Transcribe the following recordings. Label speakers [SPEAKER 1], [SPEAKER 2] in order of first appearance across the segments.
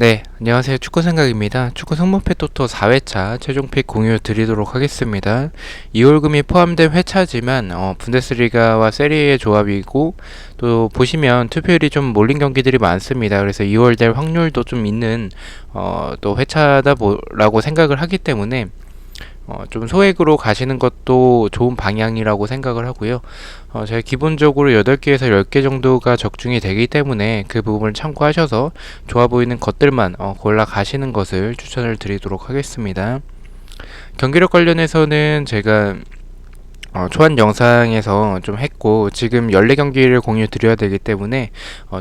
[SPEAKER 1] 네, 안녕하세요. 축구 생각입니다. 축구 성문패 토토 4회차 최종 픽 공유 드리도록 하겠습니다. 2월금이 포함된 회차지만 분데스리가와 세리에의 조합이고 또 보시면 투표율이 좀 몰린 경기들이 많습니다. 그래서 2월 될 확률도 좀 있는 또 회차다라고 생각을 하기 때문에 좀 소액으로 가시는 것도 좋은 방향이라고 생각을 하고요. 제가 기본적으로 8개에서 10개 정도가 적중이 되기 때문에 그 부분을 참고하셔서 좋아 보이는 것들만 골라 가시는 것을 추천을 드리도록 하겠습니다. 경기력 관련해서는 제가 초안 영상에서 좀 했고 지금 14경기를 공유 드려야 되기 때문에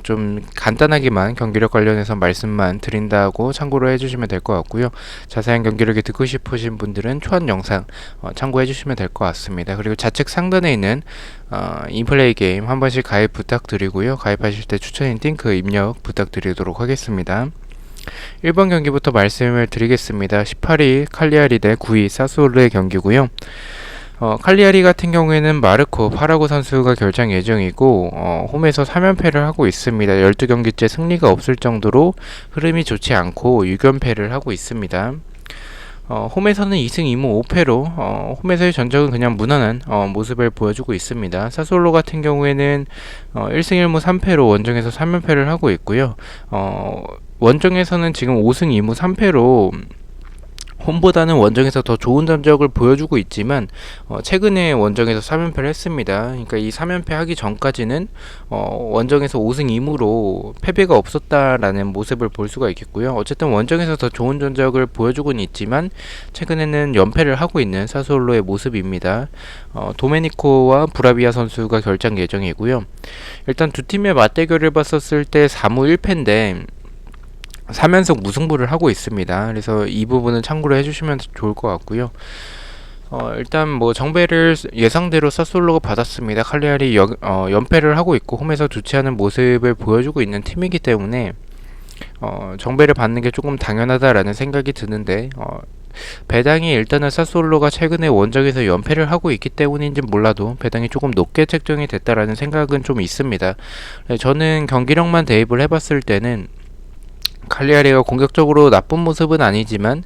[SPEAKER 1] 좀 간단하게만 경기력 관련해서 말씀만 드린다고 참고로 해주시면 될 것 같고요. 자세한 경기력이 듣고 싶으신 분들은 초안 영상 참고해 주시면 될 것 같습니다. 그리고 좌측 상단에 있는 인플레이 게임 한 번씩 가입 부탁드리고요. 가입하실 때 추천인 링크 입력 부탁드리도록 하겠습니다. 1번 경기부터 말씀을 드리겠습니다. 18위 칼리아리 대 9위 사스올로의 경기고요. 칼리아리 같은 경우에는 마르코 파라고 선수가 결장 예정이고 홈에서 3연패를 하고 있습니다. 12경기째 승리가 없을 정도로 흐름이 좋지 않고 6연패를 하고 있습니다. 홈에서는 2승 2무 5패로 홈에서의 전적은 그냥 무난한 모습을 보여주고 있습니다. 사솔로 같은 경우에는 1승 1무 3패로 원정에서 3연패를 하고 있고요. 원정에서는 지금 5승 2무 3패로 홈보다는 원정에서 더 좋은 전적을 보여주고 있지만 최근에 원정에서 3연패를 했습니다. 그러니까 이 3연패 하기 전까지는 원정에서 5승 2무로 패배가 없었다라는 모습을 볼 수가 있겠고요. 어쨌든 원정에서 더 좋은 전적을 보여주고는 있지만 최근에는 연패를 하고 있는 사솔로의 모습입니다. 도메니코와 브라비아 선수가 결장 예정이고요. 일단 두 팀의 맞대결을 봤었을 때 4무 1패인데 3연속 무승부를 하고 있습니다. 그래서 이 부분은 참고로 해주시면 좋을 것 같고요. 일단 뭐 정배를 예상대로 사솔로가 받았습니다. 칼리아리 연패를 하고 있고 홈에서 좋지 않은 모습을 보여주고 있는 팀이기 때문에 정배를 받는 게 조금 당연하다라는 생각이 드는데 배당이 일단은 사솔로가 최근에 원정에서 연패를 하고 있기 때문인지 몰라도 배당이 조금 높게 책정이 됐다라는 생각은 좀 있습니다. 저는 경기력만 대입을 해봤을 때는 칼리아리가 공격적으로 나쁜 모습은 아니지만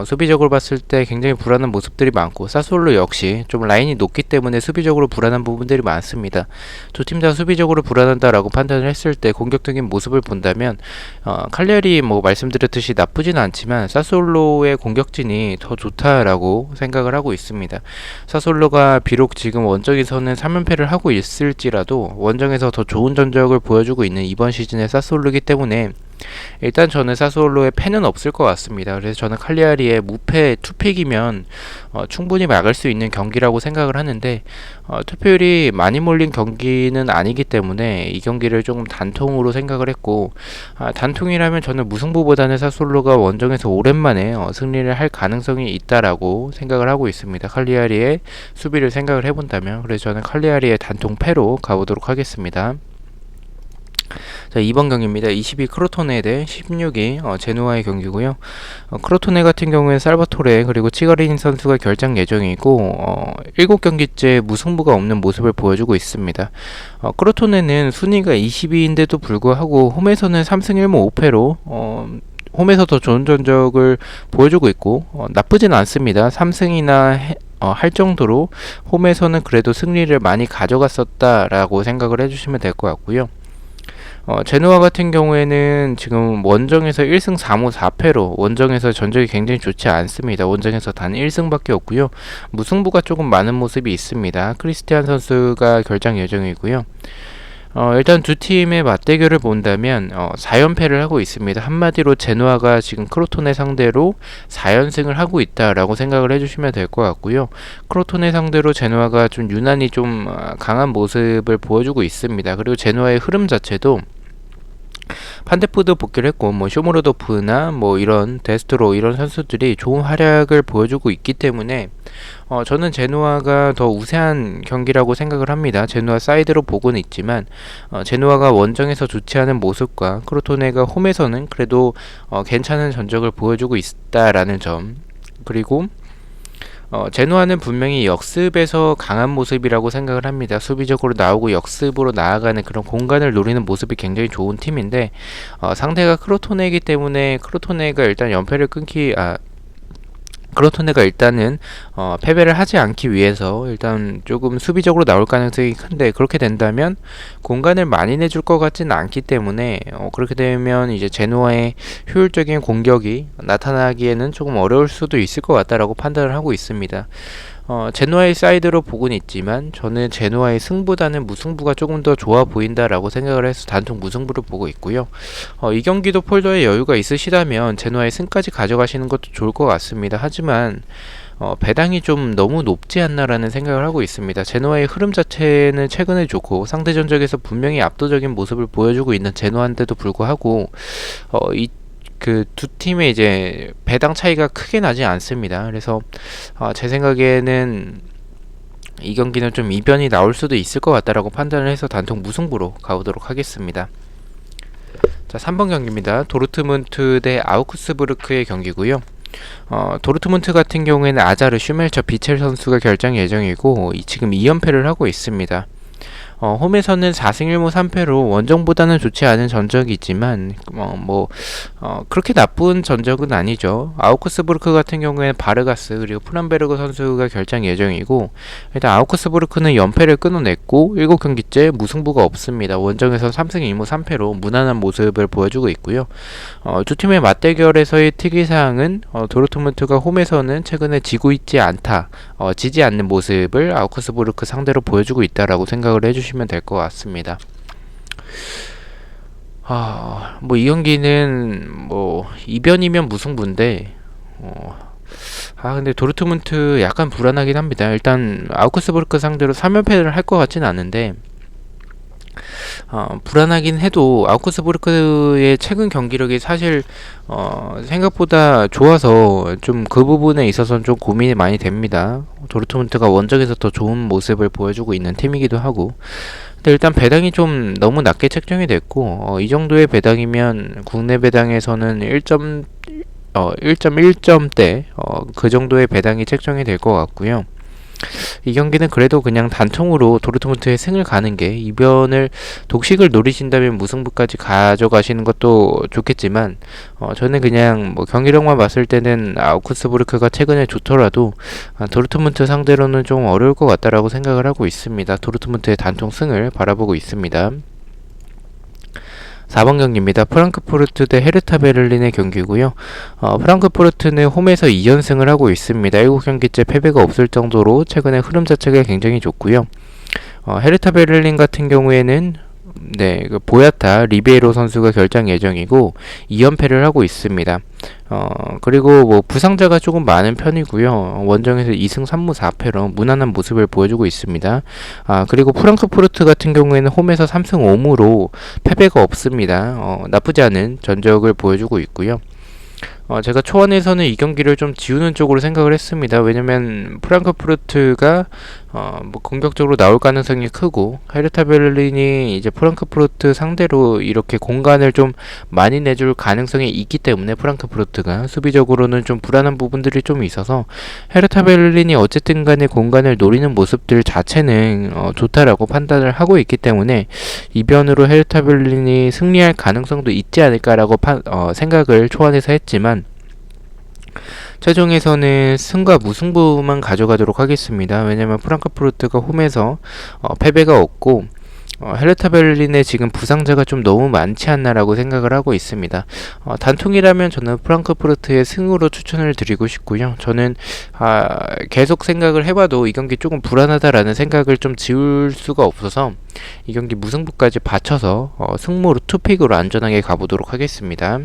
[SPEAKER 1] 수비적으로 봤을 때 굉장히 불안한 모습들이 많고 사솔로 역시 좀 라인이 높기 때문에 수비적으로 불안한 부분들이 많습니다. 두 팀 다 수비적으로 불안하다라고 판단을 했을 때 공격적인 모습을 본다면 칼리아리 뭐 말씀드렸듯이 나쁘진 않지만 사솔로의 공격진이 더 좋다라고 생각을 하고 있습니다. 사솔로가 비록 지금 원정에서는 3연패를 하고 있을지라도 원정에서 더 좋은 전적을 보여주고 있는 이번 시즌의 사솔로이기 때문에 일단 저는 사스올로의 패는 없을 것 같습니다. 그래서 저는 칼리아리의 무패 투픽이면 충분히 막을 수 있는 경기라고 생각을 하는데 투표율이 많이 몰린 경기는 아니기 때문에 이 경기를 조금 단통으로 생각을 했고 단통이라면 저는 무승부보다는 사스올로가 원정에서 오랜만에 승리를 할 가능성이 있다라고 생각을 하고 있습니다. 칼리아리의 수비를 생각을 해본다면 그래서 저는 칼리아리의 단통 패로 가보도록 하겠습니다. 자, 2번 경기입니다. 22 크로토네 대 16위 제누아의 경기고요. 크로토네 같은 경우에 살바토레 그리고 치가린 선수가 결장 예정이고 7경기째 무승부가 없는 모습을 보여주고 있습니다. 크로토네는 순위가 20위인데도 불구하고 홈에서는 3승 1무 5패로 홈에서 더 좋은 전적을 보여주고 있고 나쁘진 않습니다. 3승이나 할 정도로 홈에서는 그래도 승리를 많이 가져갔었다라고 생각을 해주시면 될 것 같고요. 제누아 같은 경우에는 지금 원정에서 1승 4무 4패로 원정에서 전적이 굉장히 좋지 않습니다. 원정에서 단 1승밖에 없고요. 무승부가 조금 많은 모습이 있습니다. 크리스티안 선수가 결장 예정이고요. 일단 두 팀의 맞대결을 본다면 4연패를 하고 있습니다. 한마디로 제누아가 지금 크로토네 상대로 4연승을 하고 있다라고 생각을 해주시면 될 것 같고요. 크로토네 상대로 제누아가 좀 유난히 좀 강한 모습을 보여주고 있습니다. 그리고 제누아의 흐름 자체도 판데프도 복귀를 했고 뭐 쇼무로도프나 뭐 이런 데스트로 이런 선수들이 좋은 활약을 보여주고 있기 때문에 저는 제누아가 더 우세한 경기라고 생각을 합니다. 제누아 사이드로 보고는 있지만 제누아가 원정에서 좋지 않은 모습과 크로토네가 홈에서는 그래도 괜찮은 전적을 보여주고 있다라는 점 그리고 제노아는 분명히 역습에서 강한 모습이라고 생각을 합니다. 수비적으로 나오고 역습으로 나아가는 그런 공간을 노리는 모습이 굉장히 좋은 팀인데, 상대가 크로토네이기 때문에 크로토네가 일단 연패를 끊기 크로토네가 일단은 패배를 하지 않기 위해서 일단 조금 수비적으로 나올 가능성이 큰데, 그렇게 된다면 공간을 많이 내줄 것 같지는 않기 때문에 그렇게 되면 이제 제노아의 효율적인 공격이 나타나기에는 조금 어려울 수도 있을 것 같다라고 판단을 하고 있습니다. 제노아의 사이드로 보곤 있지만 저는 제노아의 승보다는 무승부가 조금 더 좋아 보인다라고 생각을 해서 단통 무승부를 보고 있고요. 이 경기도 폴더에 여유가 있으시다면 제노아의 승까지 가져가시는 것도 좋을 것 같습니다. 하지만 배당이 좀 너무 높지 않나라는 생각을 하고 있습니다. 제노아의 흐름 자체는 최근에 좋고 상대 전적에서 분명히 압도적인 모습을 보여주고 있는 제노아인데도 불구하고 이 그 두 팀의 이제 배당 차이가 크게 나지 않습니다. 그래서 제 생각에는 이 경기는 좀 이변이 나올 수도 있을 것 같다라고 판단을 해서 단통 무승부로 가보도록 하겠습니다. 자, 3번 경기입니다. 도르트문트 대 아우크스부르크의 경기고요. 도르트문트 같은 경우에는 아자르, 슈멜처, 비첼 선수가 결정 예정이고 지금 2연패를 하고 있습니다. 홈에서는 4승 1무 3패로 원정보다는 좋지 않은 전적이지만 그렇게 나쁜 전적은 아니죠. 아우크스부르크 같은 경우에는 바르가스 그리고 프란베르그 선수가 결정 예정이고, 일단 아우크스부르크는 연패를 끊어냈고 7경기째 무승부가 없습니다. 원정에서 3승 2무 3패로 무난한 모습을 보여주고 있고요. 두 팀의 맞대결에서의 특이사항은 도르트문트가 홈에서는 최근에 지고 있지 않다, 지지 않는 모습을 아우크스부르크 상대로 보여주고 있다라고 생각을 해주시면 될 것 같습니다. 이 경기는 이변이면 무승부인데, 근데 도르트문트 약간 불안하긴 합니다. 일단 아우크스부르크 상대로 3연패를 할 것 같진 않은데, 불안하긴 해도 아우크스부르크의 최근 경기력이 사실 생각보다 좋아서 좀 그 부분에 있어서는 좀 고민이 많이 됩니다. 도르트문트가 원정에서 더 좋은 모습을 보여주고 있는 팀이기도 하고, 근데 일단 배당이 좀 너무 낮게 책정이 됐고, 이 정도의 배당이면 국내 배당에서는 1.1점대 그 정도의 배당이 책정이 될 것 같고요. 이 경기는 그래도 그냥 단통으로 도르트문트의 승을 가는 게, 이변을 독식을 노리신다면 무승부까지 가져가시는 것도 좋겠지만 저는 그냥 경기력만 봤을 때는 아우크스부르크가 최근에 좋더라도 도르트문트 상대로는 좀 어려울 것 같다라고 생각을 하고 있습니다. 도르트문트의 단통 승을 바라보고 있습니다. 4번 경기입니다. 프랑크푸르트 대 헤르타 베를린의 경기고요. 프랑크푸르트는 홈에서 2연승을 하고 있습니다. 7경기째 패배가 없을 정도로 최근에 흐름 자체가 굉장히 좋고요. 헤르타 베를린 같은 경우에는 보야타, 리베이로 선수가 결정 예정이고 2연패를 하고 있습니다. 그리고 부상자가 조금 많은 편이고요. 원정에서 2승 3무 4패로 무난한 모습을 보여주고 있습니다. 그리고 프랑크푸르트 같은 경우에는 홈에서 3승 5무로 패배가 없습니다. 나쁘지 않은 전적을 보여주고 있고요. 제가 초반에서는 이 경기를 좀 지우는 쪽으로 생각을 했습니다. 왜냐면 프랑크푸르트가 공격적으로 나올 가능성이 크고, 헤르타 베를린이 이제 프랑크푸르트 상대로 이렇게 공간을 좀 많이 내줄 가능성이 있기 때문에 프랑크푸르트가 수비적으로는 좀 불안한 부분들이 좀 있어서 헤르타 베를린이 어쨌든 간에 공간을 노리는 모습들 자체는 좋다라고 판단을 하고 있기 때문에 이변으로 헤르타 베를린이 승리할 가능성도 있지 않을까라고 생각을 초반에서 했지만, 최종에서는 승과 무승부만 가져가도록 하겠습니다. 왜냐면 프랑크푸르트가 홈에서 패배가 없고, 헤르타 베를린에 지금 부상자가 좀 너무 많지 않나라고 생각을 하고 있습니다. 단통이라면 저는 프랑크푸르트의 승으로 추천을 드리고 싶고요. 저는 계속 생각을 해봐도 이 경기 조금 불안하다라는 생각을 좀 지울 수가 없어서 이 경기 무승부까지 받쳐서 승무로 투픽으로 안전하게 가보도록 하겠습니다.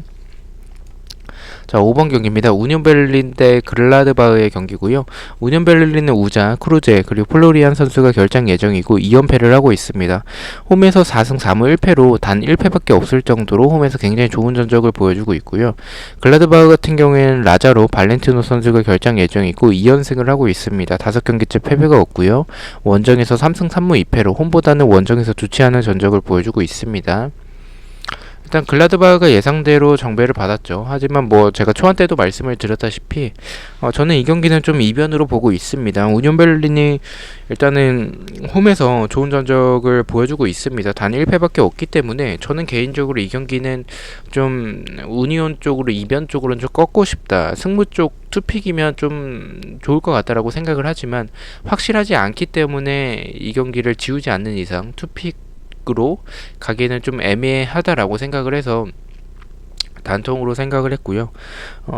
[SPEAKER 1] 자, 5번 경기입니다. 우니온 베를린 대 글라드바흐의 경기고요. 우니온 베를린은 우자, 크루제, 그리고 플로리안 선수가 결장 예정이고 2연패를 하고 있습니다. 홈에서 4승 4무 1패로 단 1패밖에 없을 정도로 홈에서 굉장히 좋은 전적을 보여주고 있고요. 글라드바흐 같은 경우에는 라자로, 발렌티노 선수가 결장 예정이고 2연승을 하고 있습니다. 5경기째 패배가 없고요. 원정에서 3승 3무 2패로 홈보다는 원정에서 좋지 않은 전적을 보여주고 있습니다. 일단 글라드바흐가 예상대로 정배를 받았죠. 하지만 뭐 제가 초안 때도 말씀을 드렸다시피 저는 이 경기는 좀 이변으로 보고 있습니다. 우니온 베를린이 일단은 홈에서 좋은 전적을 보여주고 있습니다. 단 1패밖에 없기 때문에 저는 개인적으로 이 경기는 좀 우니온 쪽으로 이변 쪽으로는 좀 꺾고 싶다. 승부 쪽 투픽이면 좀 좋을 것 같다라고 생각을 하지만 확실하지 않기 때문에 이 경기를 지우지 않는 이상 투픽으로 가기에는 좀 애매하다라고 생각을 해서 단통으로 생각을 했고요.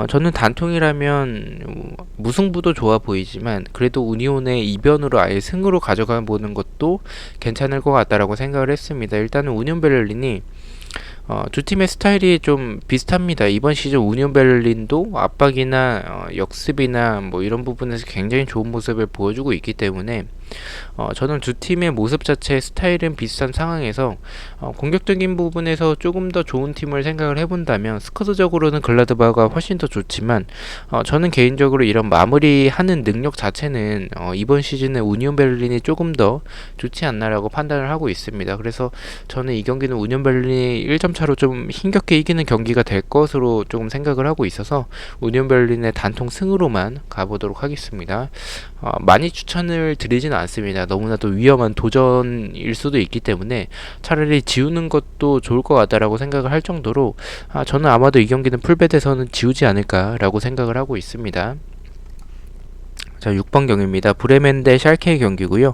[SPEAKER 1] 저는 단통이라면 무승부도 좋아 보이지만 그래도 우니온의 이변으로 아예 승으로 가져가 보는 것도 괜찮을 것 같다라고 생각을 했습니다. 일단은 우니온 베를린이 두 팀의 스타일이 좀 비슷합니다. 이번 시즌 우니온 베를린도 압박이나 역습이나 뭐 이런 부분에서 굉장히 좋은 모습을 보여주고 있기 때문에 저는 두 팀의 모습 자체의 스타일은 비슷한 상황에서 공격적인 부분에서 조금 더 좋은 팀을 생각을 해본다면 스쿼드적으로는 글라드바흐가 훨씬 더 좋지만 저는 개인적으로 이런 마무리하는 능력 자체는 이번 시즌에 우니온 베를린이 조금 더 좋지 않나라고 판단을 하고 있습니다. 그래서 저는 이 경기는 우니온 베를린이 1점 차로 좀 힘겹게 이기는 경기가 될 것으로 조금 생각을 하고 있어서 우니온 베를린의 단통 승으로만 가보도록 하겠습니다. 많이 추천을 드리진 않습니다. 너무나도 위험한 도전일 수도 있기 때문에 차라리 지우는 것도 좋을 것 같다라고 생각을 할 정도로 저는 아마도 이 경기는 풀베드에서는 지우지 않을까라고 생각을 하고 있습니다. 자, 6번 경기입니다. 브레멘 대 샬케의 경기고요.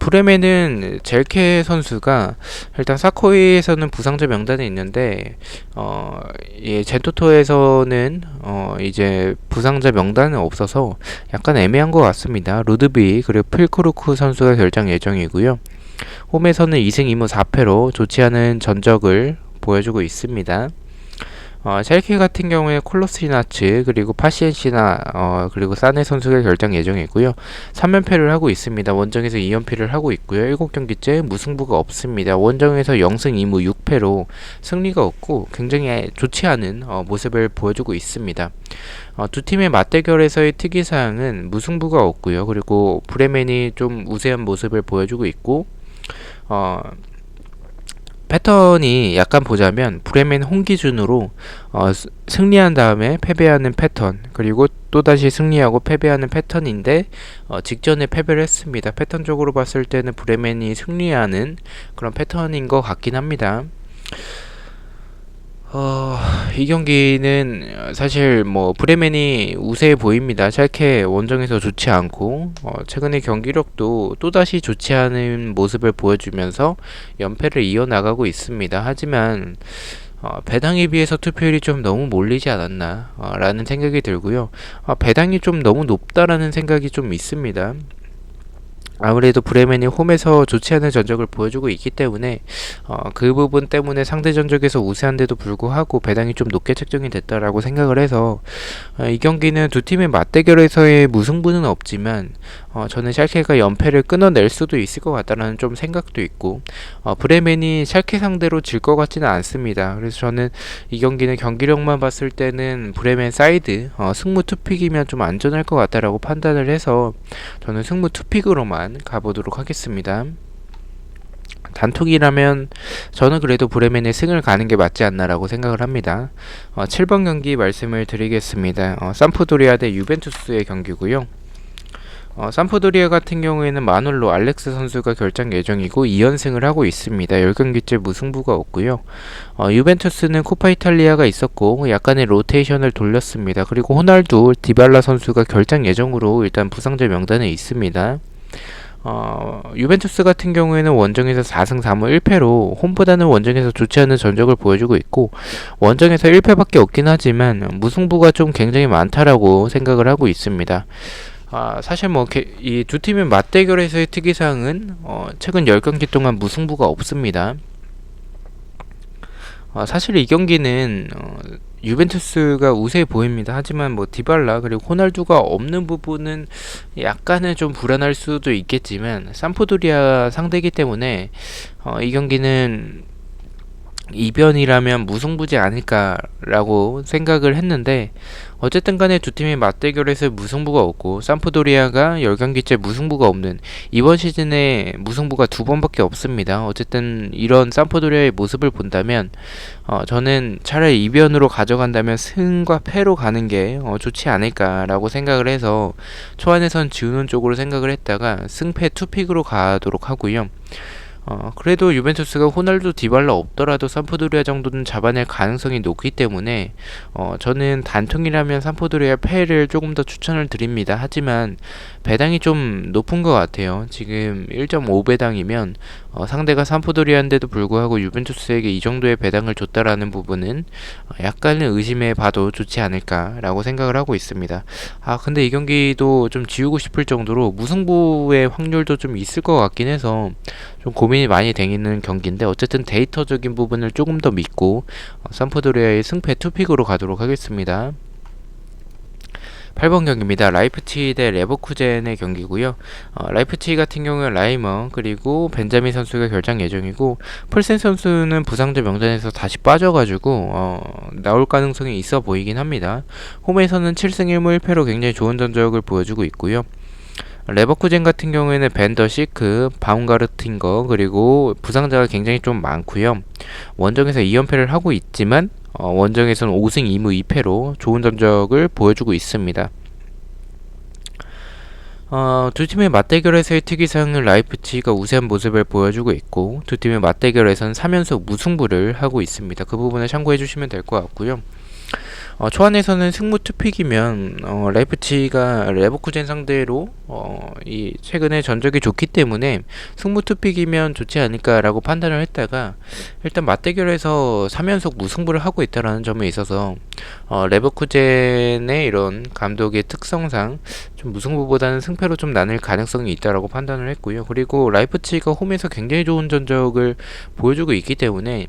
[SPEAKER 1] 브레멘은 젤케 선수가 일단 사코이에서는 부상자 명단에 있는데 젠토토에서는 이제 부상자 명단은 없어서 약간 애매한 것 같습니다. 루드비 그리고 필크루크 선수가 결장 예정이고요. 홈에서는 2승 2무 4패로 좋지 않은 전적을 보여주고 있습니다. 샬케 같은 경우에 콜로스이나츠 그리고 파시엔시나 그리고 사네 선수가 결장 예정이고요. 3연패를 하고 있습니다. 원정에서 2연패를 하고 있고요. 7경기째 무승부가 없습니다. 원정에서 0승 2무 6패로 승리가 없고 굉장히 좋지 않은 모습을 보여주고 있습니다. 두 팀의 맞대결에서의 특이사항은 무승부가 없고요. 그리고 브레멘이 좀 우세한 모습을 보여주고 있고 패턴이 약간 보자면 브레멘 홈 기준으로 승리한 다음에 패배하는 패턴 그리고 또다시 승리하고 패배하는 패턴인데 직전에 패배를 했습니다. 패턴적으로 봤을 때는 브레멘이 승리하는 그런 패턴인 것 같긴 합니다. 이 경기는 사실 뭐 브레멘이 우세해 보입니다. 샬케 원정에서 좋지 않고 최근의 경기력도 또다시 좋지 않은 모습을 보여주면서 연패를 이어나가고 있습니다. 하지만 배당에 비해서 투표율이 좀 너무 몰리지 않았나 라는 생각이 들고요. 배당이 좀 너무 높다라는 생각이 좀 있습니다. 아무래도 브레멘이 홈에서 좋지 않은 전적을 보여주고 있기 때문에 그 부분 때문에 상대 전적에서 우세한데도 불구하고 배당이 좀 높게 책정이 됐다라고 생각을 해서 이 경기는 두 팀의 맞대결에서의 무승부는 없지만 저는 샬케가 연패를 끊어낼 수도 있을 것 같다는 좀 생각도 있고 브레멘이 샬케 상대로 질 것 같지는 않습니다. 그래서 저는 이 경기는 경기력만 봤을 때는 브레멘 사이드 승무 투픽이면 좀 안전할 것 같다라고 판단을 해서 저는 승무 투픽으로만 가보도록 하겠습니다. 단톡이라면 저는 그래도 브레멘의 승을 가는 게 맞지 않나라고 생각을 합니다. 7번 경기 말씀을 드리겠습니다. 삼프도리아 대 유벤투스의 경기고요. 삼프도리아 같은 경우에는 마놀로 알렉스 선수가 결장 예정이고 2연승을 하고 있습니다. 10경기째 무승부가 없고요. 유벤투스는 코파 이탈리아가 있었고 약간의 로테이션을 돌렸습니다. 그리고 호날두, 디발라 선수가 결장 예정으로 일단 부상자 명단에 있습니다. 유벤투스 같은 경우에는 원정에서 4승 3무 1패로 홈보다는 원정에서 좋지 않은 전적을 보여주고 있고 원정에서 1패밖에 없긴 하지만 무승부가 좀 굉장히 많다라고 생각을 하고 있습니다. 사실 뭐 이 두 팀의 맞대결에서의 특이사항은 최근 10경기 동안 무승부가 없습니다. 사실 이 경기는 유벤투스가 우세해 보입니다. 하지만 뭐 디발라 그리고 호날두가 없는 부분은 약간은 좀 불안할 수도 있겠지만 삼프도리아 상대이기 때문에 이 경기는 이변이라면 무승부지 않을까라고 생각을 했는데 어쨌든 간에 두 팀의 맞대결에서 무승부가 없고 삼프도리아가 10경기째 무승부가 없는 이번 시즌에 무승부가 두 번밖에 없습니다. 어쨌든 이런 삼프도리아의 모습을 본다면 저는 차라리 이변으로 가져간다면 승과 패로 가는 게 좋지 않을까라고 생각을 해서 초안에선 지우는 쪽으로 생각을 했다가 승패 투픽으로 가도록 하고요. 그래도 유벤투스가 호날두 디발라 없더라도 삼프도리아 정도는 잡아낼 가능성이 높기 때문에 저는 단통이라면 삼프도리아 패를 조금 더 추천을 드립니다. 하지만 배당이 좀 높은 것 같아요. 지금 1.5배당이면 상대가 삼프도리아인데도 불구하고 유벤투스에게 이 정도의 배당을 줬다라는 부분은 약간은 의심해 봐도 좋지 않을까라고 생각을 하고 있습니다. 근데 이 경기도 좀 지우고 싶을 정도로 무승부의 확률도 좀 있을 것 같긴 해서 좀 고민이 많이 되는 경기인데 어쨌든 데이터적인 부분을 조금 더 믿고 삼프도리아의 승패 투픽으로 가도록 하겠습니다. 8번 경기입니다. 라이프치히 대 레버쿠젠의 경기고요. 라이프치히 같은 경우는 라이머 그리고 벤자민 선수가 결장 예정이고 풀센 선수는 부상자 명단에서 다시 빠져가지고 나올 가능성이 있어 보이긴 합니다. 홈에서는 7승 1무 1패로 굉장히 좋은 전적을 보여주고 있고요. 레버쿠젠 같은 경우에는 벤더 시크, 바움가르팅거 그리고 부상자가 굉장히 좀 많고요. 원정에서 2연패를 하고 있지만 원정에서는 5승 2무 2패로 좋은 전적을 보여주고 있습니다. 두 팀의 맞대결에서의 특이사항은 라이프치히가 우세한 모습을 보여주고 있고 두 팀의 맞대결에서는 3연속 무승부를 하고 있습니다. 그 부분을 참고해 주시면 될 것 같고요. 초안에서는 승무 투픽이면 라이프치히가 레버쿠젠 상대로 이 최근에 전적이 좋기 때문에 승무 투픽이면 좋지 않을까라고 판단을 했다가 일단 맞대결에서 3연속 무승부를 하고 있다라는 점에 있어서 레버쿠젠의 이런 감독의 특성상 좀 무승부보다는 승패로 좀 나뉠 가능성이 있다라고 판단을 했고요. 그리고 라이프치히가 홈에서 굉장히 좋은 전적을 보여주고 있기 때문에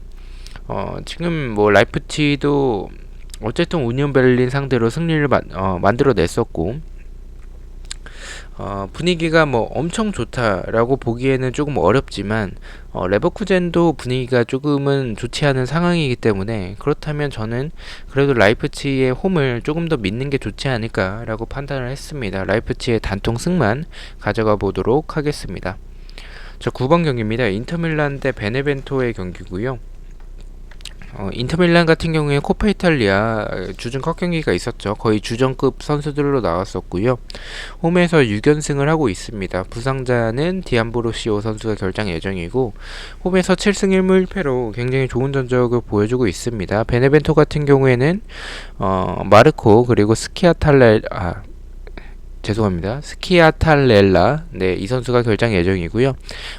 [SPEAKER 1] 지금 뭐 라이프치히도 어쨌든 우니온 베를린 상대로 승리를 만들어냈었고 분위기가 뭐 엄청 좋다라고 보기에는 조금 어렵지만 레버쿠젠도 분위기가 조금은 좋지 않은 상황이기 때문에 그렇다면 저는 그래도 라이프치히의 홈을 조금 더 믿는 게 좋지 않을까라고 판단을 했습니다. 라이프치히의 단통 승만 가져가 보도록 하겠습니다. 자, 9번 경기입니다. 인터밀란 대 베네벤토의 경기고요. 인터밀란 같은 경우에 코파 이탈리아 주중 컵 경기가 있었죠. 거의 주전급 선수들로 나왔었고요. 홈에서 6연승을 하고 있습니다. 부상자는 디암브로시오 선수가 결장 예정이고 홈에서 7승 1무 1패로 굉장히 좋은 전적을 보여주고 있습니다. 베네벤토 같은 경우에는 마르코 그리고 스키아탈렐라 이 선수가 결장 예정이고요.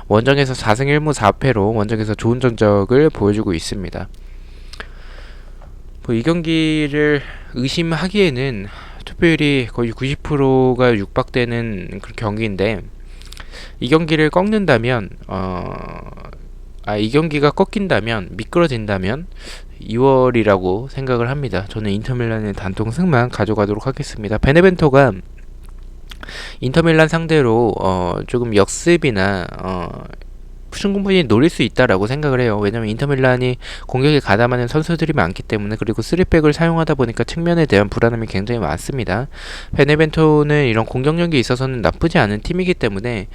[SPEAKER 1] 원정에서 4승 1무 4패로 원정에서 좋은 전적을 보여주고 있습니다. 이 경기를 의심하기에는 투표율이 거의 90%가 육박되는 그런 경기인데 이 경기를 꺾는다면 이 경기가 꺾인다면 미끄러진다면 2월이라고 생각을 합니다. 저는 인터밀란의 단통 승만 가져가도록 하겠습니다. 베네벤토가 인터밀란 상대로 조금 역습이나 충분히 노릴 수 있다라고 생각을 해요. 왜냐면 인터밀란이 공격에 가담하는 선수들이 많기 때문에 그리고 3백을 사용하다 보니까 측면에 대한 불안함이 굉장히 많습니다. 베네벤토는 이런 공격력이 있어서는 나쁘지 않은 팀이기 때문에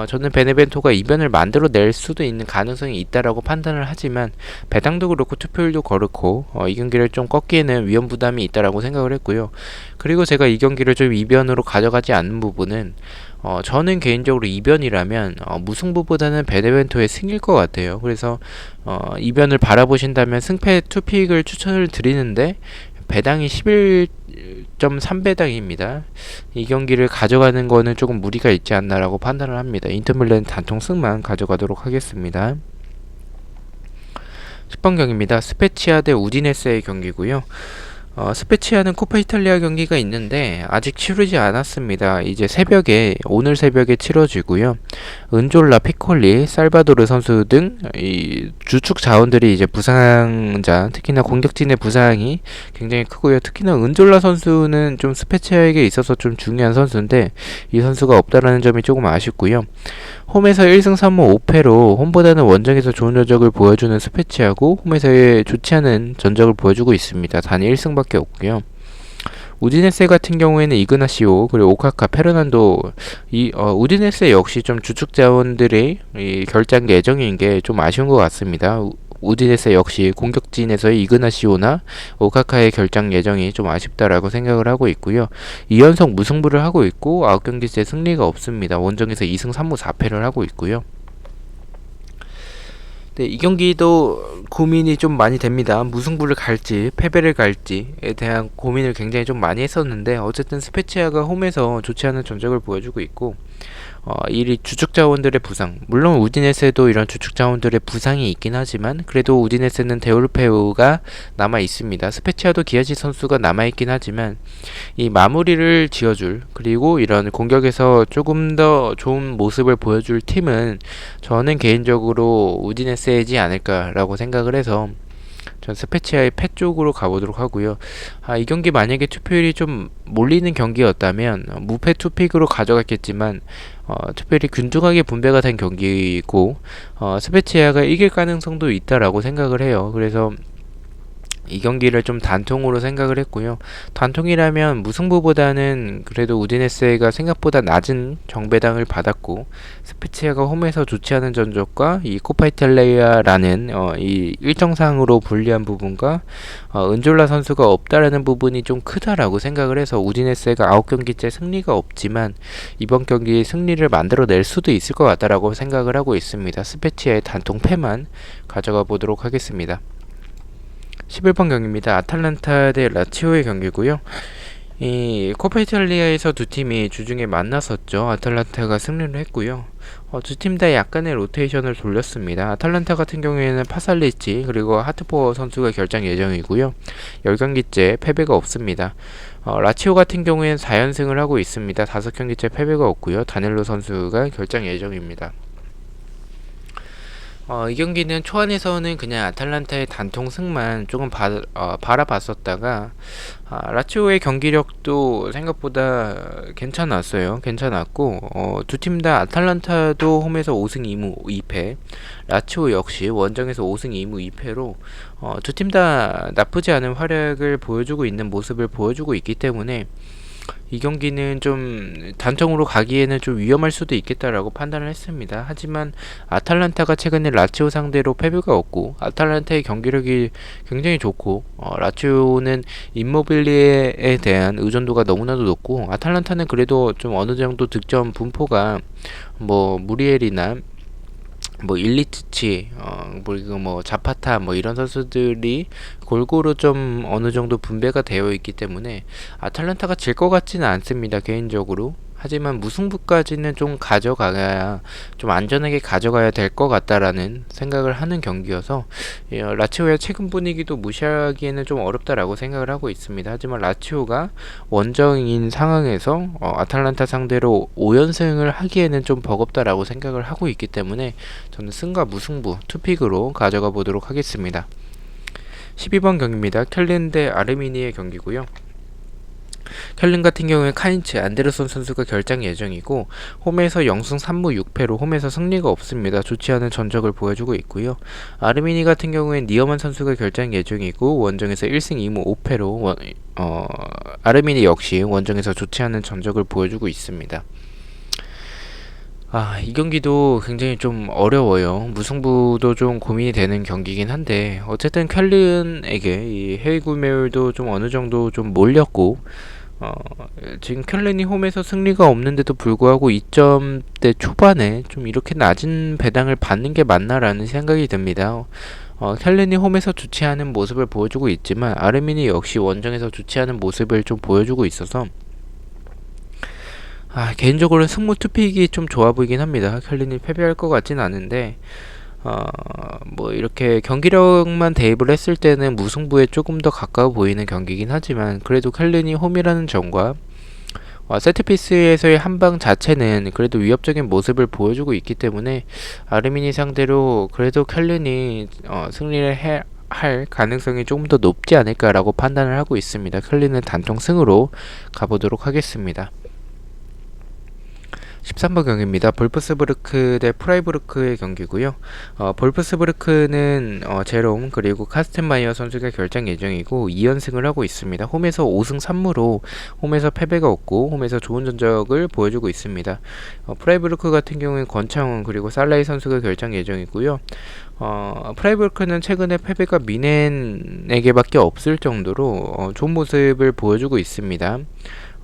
[SPEAKER 1] 저는 베네벤토가 이변을 만들어낼 수도 있는 가능성이 있다라고 판단을 하지만 배당도 그렇고 투표율도 그렇고 이 경기를 좀 꺾기에는 위험 부담이 있다라고 생각을 했고요. 그리고 제가 이 경기를 좀 이변으로 가져가지 않는 부분은 저는 개인적으로 이변이라면 무승부보다는 베네벤토의 승일 것 같아요. 그래서 이변을 바라보신다면 승패 투픽을 추천을 드리는데 배당이 11.3배당입니다. 이 경기를 가져가는 거는 조금 무리가 있지 않나라고 판단을 합니다. 인터밀란 단통 승만 가져가도록 하겠습니다. 10번 경기입니다. 스페치아 대 우디네세의 경기고요. 스페치아는 코파 이탈리아 경기가 있는데 아직 치르지 않았습니다. 이제 오늘 새벽에 치러지고요. 은졸라, 피콜리, 살바도르 선수 등 이 주축 자원들이 이제 부상자, 특히나 공격진의 부상이 굉장히 크고요. 특히나 은졸라 선수는 좀 스페치아에게 있어서 좀 중요한 선수인데 이 선수가 없다라는 점이 조금 아쉽고요. 홈에서 1승 3무 5패로 홈보다는 원정에서 좋은 전적을 보여주는 스페치하고 홈에서의 좋지 않은 전적을 보여주고 있습니다. 단 1승밖에 없고요. 우디네세 같은 경우에는 이그나시오 그리고 오카카, 페르난도 우디네세 역시 좀 주축 자원들의 이 결장 예정인 게 좀 아쉬운 것 같습니다. 우디네세 역시 공격진에서의 이그나시오나 오카카의 결장 예정이 좀 아쉽다라고 생각을 하고 있고요. 2연속 무승부를 하고 있고 9경기째 승리가 없습니다. 원정에서 2승 3무 4패를 하고 있고요. 네, 이 경기도 고민이 좀 많이 됩니다. 무승부를 갈지 패배를 갈지에 대한 고민을 굉장히 좀 많이 했었는데 어쨌든 스페치아가 홈에서 좋지 않은 전적을 보여주고 있고 이 주축 자원들의 부상, 물론 우디네세도 이런 주축 자원들의 부상이 있긴 하지만 그래도 우디네세는 데올페우가 남아 있습니다. 스페치아도 기아시 선수가 남아 있긴 하지만 이 마무리를 지어줄, 그리고 이런 공격에서 조금 더 좋은 모습을 보여줄 팀은 저는 개인적으로 우디네세이지 않을까라고 생각을 해서 전 스페치아의 패 쪽으로 가보도록 하고요. 이 경기 만약에 투표율이 좀 몰리는 경기였다면 무패 투픽으로 가져갔겠지만 투표율이 균등하게 분배가 된 경기이고 스페치아가 이길 가능성도 있다라고 생각을 해요. 그래서 이 경기를 좀 단통으로 생각을 했고요. 단통이라면 무승부보다는 그래도 우디네세가 생각보다 낮은 정배당을 받았고 스페치아가 홈에서 좋지 않은 전적과 이 코파 이탈리아라는 이 일정상으로 불리한 부분과 은졸라 선수가 없다라는 부분이 좀 크다라고 생각을 해서 우디네세가 9경기째 승리가 없지만 이번 경기에 승리를 만들어낼 수도 있을 것 같다라고 생각을 하고 있습니다. 스페치아의 단통 패만 가져가 보도록 하겠습니다. 11번 경기입니다. 아탈란타 대 라치오의 경기고요. 이 코파 이탈리아에서 두 팀이 주중에 만났었죠. 아탈란타가 승리를 했고요. 두 팀 다 약간의 로테이션을 돌렸습니다. 아탈란타 같은 경우에는 파살리치 그리고 하트포어 선수가 결장 예정이고요. 10경기째 패배가 없습니다. 라치오 같은 경우에는 4연승을 하고 있습니다. 5경기째 패배가 없고요. 다닐로 선수가 결장 예정입니다. 이 경기는 초안에서는 그냥 아탈란타의 단통 승만 조금 바라봤었다가 라치오의 경기력도 생각보다 괜찮았어요. 괜찮았고 두 팀 다 아탈란타도 홈에서 5승 2무 2패, 라치오 역시 원정에서 5승 2무 2패로 두 팀 다 나쁘지 않은 활약을 보여주고 있는 모습을 보여주고 있기 때문에 이 경기는 좀 단통으로 가기에는 좀 위험할 수도 있겠다라고 판단을 했습니다. 하지만 아탈란타가 최근에 라치오 상대로 패배가 없고 아탈란타의 경기력이 굉장히 좋고 라치오는 임모빌리에 대한 의존도가 너무나도 높고 아탈란타는 그래도 좀 어느 정도 득점 분포가 뭐 무리엘이나 뭐 일리트치, 뭐 자파타 뭐 이런 선수들이 골고루 좀 어느 정도 분배가 되어 있기 때문에 아탈란타가 질 것 같지는 않습니다, 개인적으로. 하지만 무승부까지는 좀 가져가야, 좀 안전하게 가져가야 될 것 같다라는 생각을 하는 경기여서 라치오의 최근 분위기도 무시하기에는 좀 어렵다라고 생각을 하고 있습니다. 하지만 라치오가 원정인 상황에서 아탈란타 상대로 5연승을 하기에는 좀 버겁다라고 생각을 하고 있기 때문에 저는 승과 무승부 투픽으로 가져가 보도록 하겠습니다. 12번 경기입니다. 켈린 대 아르미니의 경기고요. 켈린 같은 경우에 카인츠, 안데르손 선수가 결장 예정이고 홈에서 0승 3무 6패로 홈에서 승리가 없습니다. 좋지 않은 전적을 보여주고 있고요. 아르미니 같은 경우엔 니어만 선수가 결장 예정이고 원정에서 1승 2무 5패로 아르미니 역시 원정에서 좋지 않은 전적을 보여주고 있습니다. 이 경기도 굉장히 좀 어려워요. 무승부도 좀 고민이 되는 경기긴 한데 어쨌든 켈린에게 이 해외 구매율도 좀 어느 정도 좀 몰렸고 지금 켈린이 홈에서 승리가 없는데도 불구하고 2점대 초반에 좀 이렇게 낮은 배당을 받는 게 맞나라는 생각이 듭니다. 켈린이 홈에서 좋지 않은 모습을 보여주고 있지만 아르미니 역시 원정에서 좋지 않은 모습을 좀 보여주고 있어서 개인적으로는 승무 투픽이 좀 좋아 보이긴 합니다. 켈린이 패배할 것 같진 않은데 뭐 이렇게 경기력만 대입을 했을 때는 무승부에 조금 더 가까워 보이는 경기긴 하지만 그래도 켈린이 홈이라는 점과 세트피스에서의 한방 자체는 그래도 위협적인 모습을 보여주고 있기 때문에 아르미니 상대로 그래도 켈린이 승리를 할 가능성이 조금 더 높지 않을까라고 판단을 하고 있습니다. 켈린은 단통 승으로 가보도록 하겠습니다. 13번 경기입니다. 볼프스부르크 대 프라이부르크의 경기고요. 볼프스부르크는 제롬 그리고 카스텐마이어 선수가 결장 예정이고 2연승을 하고 있습니다. 홈에서 5승 3무로 홈에서 패배가 없고 홈에서 좋은 전적을 보여주고 있습니다. 프라이부르크 같은 경우는 권창훈 그리고 살라이 선수가 결장 예정이고요. 프라이부르크는 최근에 패배가 미넨에게밖에 없을 정도로 좋은 모습을 보여주고 있습니다.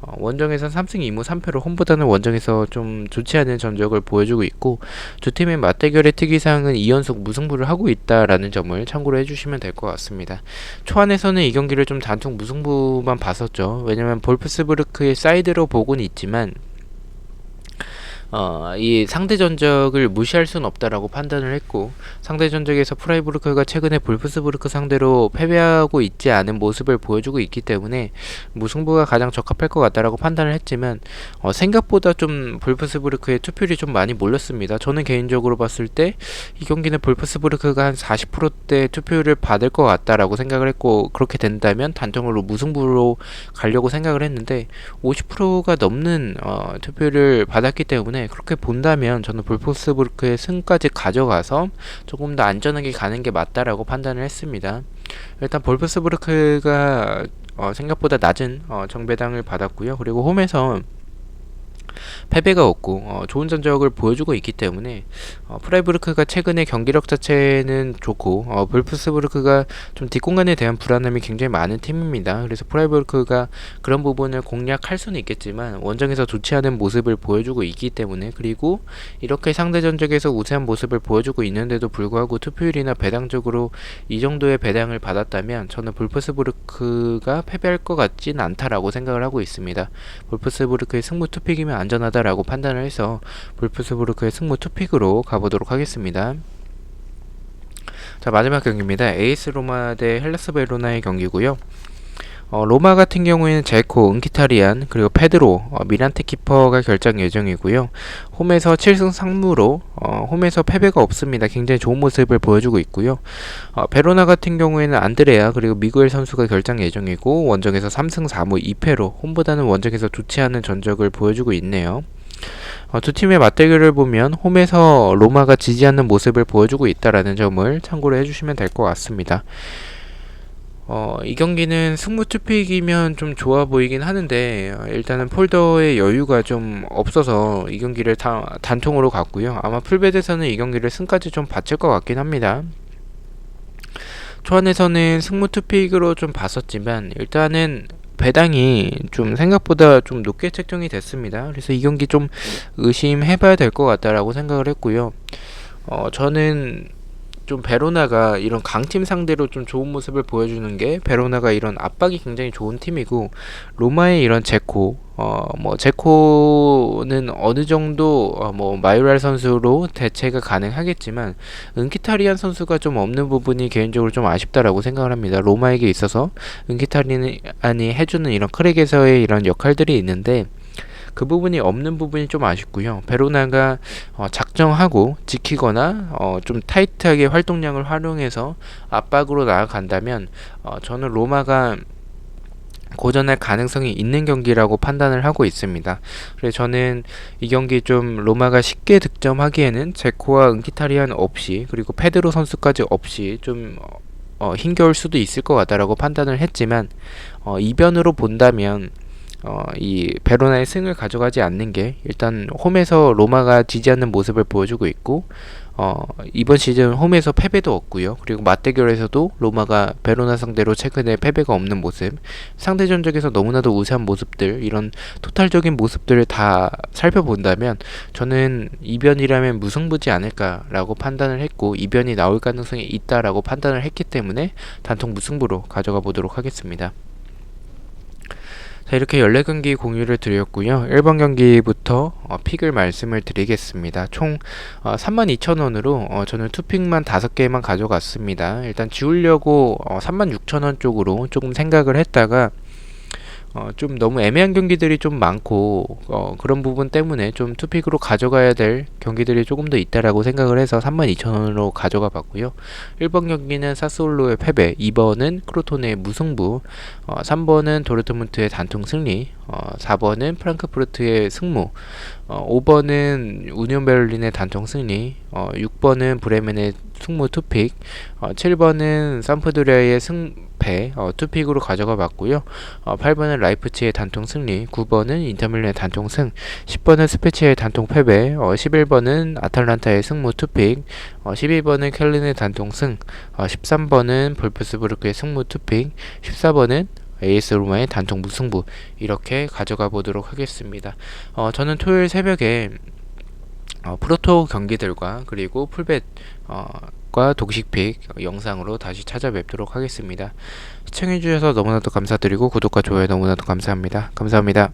[SPEAKER 1] 원정에서 3승 2무 3패로 홈보다는 원정에서 좀 좋지 않은 전적을 보여주고 있고 두 팀의 맞대결의 특이사항은 2연속 무승부를 하고 있다라는 점을 참고로 해주시면 될 것 같습니다. 초안에서는 이 경기를 좀 단통 무승부만 봤었죠. 왜냐면 볼프스부르크의 사이드로 보고는 있지만 이 상대 전적을 무시할 수는 없다라고 판단을 했고 상대 전적에서 프라이부르크가 최근에 볼프스부르크 상대로 패배하고 있지 않은 모습을 보여주고 있기 때문에 무승부가 가장 적합할 것 같다라고 판단을 했지만 생각보다 좀 볼프스부르크의 투표율이 좀 많이 몰렸습니다. 저는 개인적으로 봤을 때 이 경기는 볼프스부르크가 한 40%대 투표율을 받을 것 같다라고 생각을 했고 그렇게 된다면 단통으로 무승부로 가려고 생각을 했는데 50%가 넘는 투표를 받았기 때문에 그렇게 본다면 저는 볼프스부르크의 승까지 가져가서 조금 더 안전하게 가는 게 맞다라고 판단을 했습니다. 일단 볼프스부르크가 생각보다 낮은 정배당을 받았고요. 그리고 홈에서 패배가 없고 좋은 전적을 보여주고 있기 때문에 프라이부르크가 최근에 경기력 자체는 좋고 볼프스부르크가 좀 뒷공간에 대한 불안함이 굉장히 많은 팀입니다. 그래서 프라이부르크가 그런 부분을 공략할 수는 있겠지만 원정에서 좋지 않은 모습을 보여주고 있기 때문에 그리고 이렇게 상대 전적에서 우세한 모습을 보여주고 있는데도 불구하고 투표율이나 배당적으로 이 정도의 배당을 받았다면 저는 볼프스부르크가 패배할 것 같진 않다라고 생각을 하고 있습니다. 볼프스부르크의 승부 투픽이면 안전하다라고 판단을 해서 볼프스부르크의 승부 투픽으로 가보도록 하겠습니다. 자, 마지막 경기입니다. 에이스 로마 대 헬라스 베로나의 경기고요. 로마 같은 경우에는 제코, 은키타리안, 그리고 페드로, 미란테 키퍼가 결장 예정이고요. 홈에서 7승 3무로 홈에서 패배가 없습니다. 굉장히 좋은 모습을 보여주고 있고요. 베로나 같은 경우에는 안드레아 그리고 미구엘 선수가 결장 예정이고 원정에서 3승 4무 2패로 홈보다는 원정에서 좋지 않은 전적을 보여주고 있네요. 두 팀의 맞대결을 보면 홈에서 로마가 지지 않는 모습을 보여주고 있다라는 점을 참고로 해주시면 될 것 같습니다. 이 경기는 승부 투픽이면 좀 좋아 보이긴 하는데 일단은 폴더의 여유가 좀 없어서 이 경기를 단통으로 갔고요. 아마 풀베드에서는 이 경기를 승까지 좀 바칠 것 같긴 합니다. 초안에서는 승부 투픽으로 좀 봤었지만 일단은 배당이 좀 생각보다 좀 높게 책정이 됐습니다. 그래서 이 경기 좀 의심해봐야 될 것 같다라고 생각을 했고요. 저는 좀 베로나가 이런 강팀 상대로 좀 좋은 모습을 보여주는 게 베로나가 이런 압박이 굉장히 좋은 팀이고 로마의 이런 제코 제코는 어느 정도 마요랄 선수로 대체가 가능하겠지만 은키타리안 선수가 좀 없는 부분이 개인적으로 좀 아쉽다라고 생각을 합니다. 로마에게 있어서 은키타리안이 해주는 이런 크랙에서의 이런 역할들이 있는데 그 부분이 없는 부분이 좀 아쉽고요. 베로나가 작정하고 지키거나 좀 타이트하게 활동량을 활용해서 압박으로 나아간다면 저는 로마가 고전할 가능성이 있는 경기라고 판단을 하고 있습니다. 그래서 저는 이 경기 좀 로마가 쉽게 득점하기에는 제코와 은키타리안 없이 그리고 페드로 선수까지 없이 좀 힘겨울 수도 있을 것 같다라고 판단을 했지만 이변으로 본다면 이 베로나의 승을 가져가지 않는 게 일단 홈에서 로마가 지지 않는 모습을 보여주고 있고 이번 시즌 홈에서 패배도 없고요. 그리고 맞대결에서도 로마가 베로나 상대로 최근에 패배가 없는 모습, 상대 전적에서 너무나도 우세한 모습들, 이런 토탈적인 모습들을 다 살펴본다면 저는 이변이라면 무승부지 않을까라고 판단을 했고 이변이 나올 가능성이 있다라고 판단을 했기 때문에 단통 무승부로 가져가 보도록 하겠습니다. 자, 이렇게 14경기 공유를 드렸고요. 1번 경기부터 픽을 말씀을 드리겠습니다. 총 32,000원으로 저는 투픽만 5개만 가져갔습니다. 일단 지우려고 36,000원 쪽으로 조금 생각을 했다가 좀 너무 애매한 경기들이 좀 많고 그런 부분 때문에 좀 투픽으로 가져가야 될 경기들이 조금 더 있다라고 생각을 해서 32,000원으로 가져가 봤고요. 1번 경기는 사스올로의 패배, 2번은 크로톤의 무승부, 3번은 도르트문트의 단통 승리, 4번은 프랑크푸르트의 승무, 5번은 우니온 베를린의 단통 승리, 6번은 브레멘의 승무 투픽, 7번은 삼프도리아의 승패 투픽으로 가져가 봤고요. 8번은 라이프치히의 단통 승리, 9번은 인터밀란의 단통 승, 10번은 스페치아의 단통 패배, 11번은 아탈란타의 승무 투픽, 12번은 켈른의 단통 승, 13번은 볼프스부르크의 승무 투픽, 14번은 AS 로마의 단통 무승부, 이렇게 가져가 보도록 하겠습니다. 저는 토요일 새벽에 프로토 경기들과 그리고 풀벳 과 독식픽 영상으로 다시 찾아뵙도록 하겠습니다. 시청해주셔서 너무나도 감사드리고 구독과 좋아요 너무나도 감사합니다. 감사합니다.